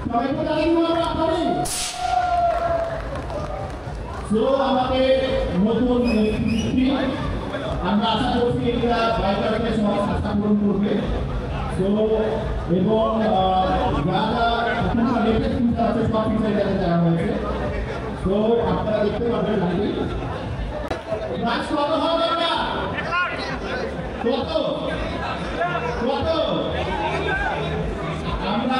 সবাই তো জানেন আমরা করি সো আমাদের নতুন নেতৃত্ব আমরা আশা করছি এরা বাইকারদের সবার আশা পূরণ করবে সো এবং যারা আপনারা লেটেস্ট ফিচার আছে সব ফিচার যাতে দেওয়া হয়েছে সো আপনারা দেখতে পাবেন নাকি রাজ কত হবে এটা কত কত আমরা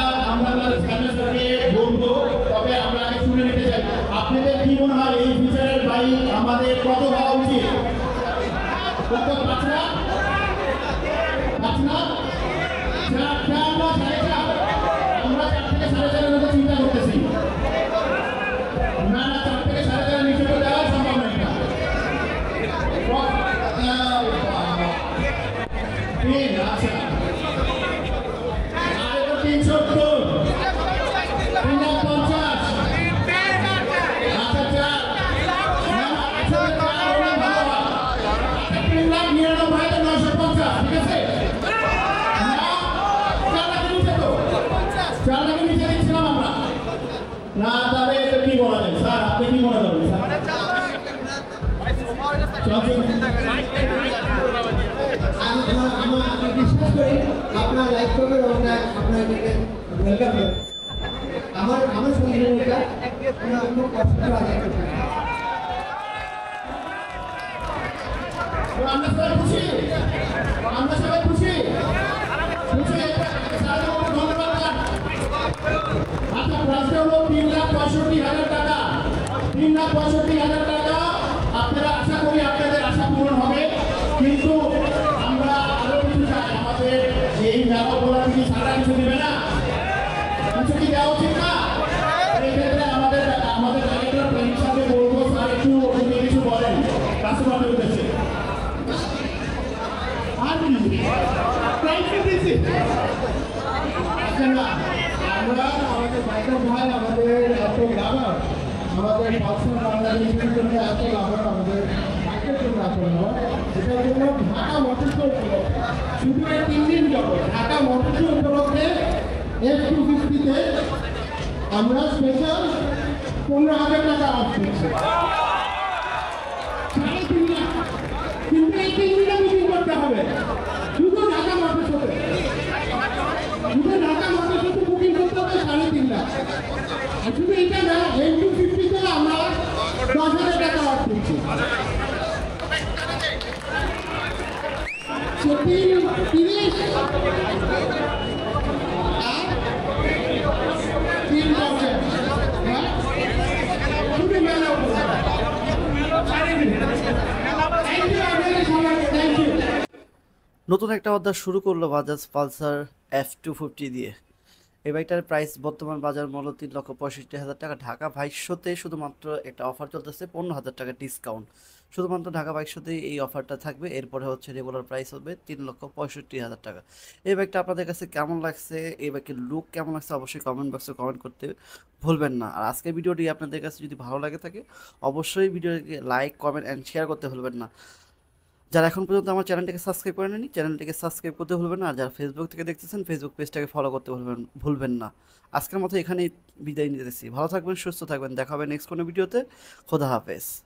চ্যানেল থেকে বলবো তবে আমরা আগে শুনে নিতে চাই আপনাদের কি মনে হয় এই ফিচারের বাইক আমাদের কত হওয়া উচিত কত পাঁচ লাখ আমরা 4 থেকে 4.5 মতো চিন্তা করতেছি না 4 থেকে 4.5 নিচে তো দেওয়া সম্ভব নয় আচ্ছা আর 370 না তবে এটা কি বলা যায় স্যার আপনি কি মনে করেন আমি বিশ্বাস করি আপনার লাইক করবেন আপনাকে ওয়েলকাম করবেন আমার সঙ্গীটা খুব কষ্ট লাগে আমরা সবাই খুশি আমরা সবাই খুশি আচ্ছা প্রশ্ন হলো 3,65,000 টাকা 3,65,000 টাকা আপনারা আশা করি আপনাদের আশা পূরণ হবে কিন্তু আমরা আরো কিছু চাই আমাদের এই মেলা বলা কি সারা কিছু দেবে না কিছু কি দেওয়া উচিত না এই ক্ষেত্রে আমাদের ডাইরেক্টর প্রেমিক সাথে বলবো স্যার একটু কিছু বলেন কাস্টমারদের উদ্দেশ্যে আর কি প্রাইস দিয়েছি আমরা আমাদের বাইকার ভাই আমাদের এত লাভার আমাদের পার্সোনাল বাংলাদেশের জন্য এত লাভার আমাদের বাইকের জন্য আসলে নয় এটার জন্য ঢাকা মোটর শো শুধু 3 দিন যাব ঢাকা মোটর শো উপলক্ষে F250-তে আমরা স্পেশাল 15,000 টাকা অফ করছি 3.5 লাখ কিন্তু এই 3 দিনে বুকিং করতে হবে শুধু ঢাকা মোটর শোতে শুধু ঢাকা মোটর শোতে বুকিং করতে হবে 3.5 লাখ আর শুধু এটা না F250-তে আমরা 10,000 টাকা অফ করছি So 30 নতুন একটা অধ্যায় শুরু করলো বাজাজ পালসার F250 দিয়ে। এই বাইকটার প্রাইস বর্তমান বাজার মূল্য 3,65,000 টাকা। ঢাকা বাইক শোতে শুধুমাত্র একটা অফার চলতেছে 15,000 টাকা ডিসকাউন্ট। শুধুমাত্র ঢাকা বাইক শোতেই এই অফারটা থাকবে। এরপরে হচ্ছে রেগুলার প্রাইস হবে 3,65,000 টাকা। এই বাইকটা আপনাদের কাছে কেমন লাগছে, এই বাইকের লুক কেমন লাগছে অবশ্যই কমেন্ট বক্সে কমেন্ট করতে ভুলবেন না। আর আজকের ভিডিওটি আপনাদের কাছে যদি ভালো লাগে থাকে অবশ্যই ভিডিওটিকে লাইক কমেন্ট অ্যান্ড শেয়ার করতে ভুলবেন না। যারা এখন পর্যন্ত আমার চ্যানেলটিকে সাবস্ক্রাইব করে নেননি চ্যানেলটিকে সাবস্ক্রাইব করতে ভুলবেন না। আর যারা ফেসবুক থেকে দেখতেছেন ফেসবুক পেজটাকে ফলো করতে ভুলবেন না। আজকের মতো এখানেই বিদায় নিতেছি। ভালো থাকবেন, সুস্থ থাকবেন, দেখা হবে নেক্সট কোনো ভিডিওতে। খোদা হাফেজ।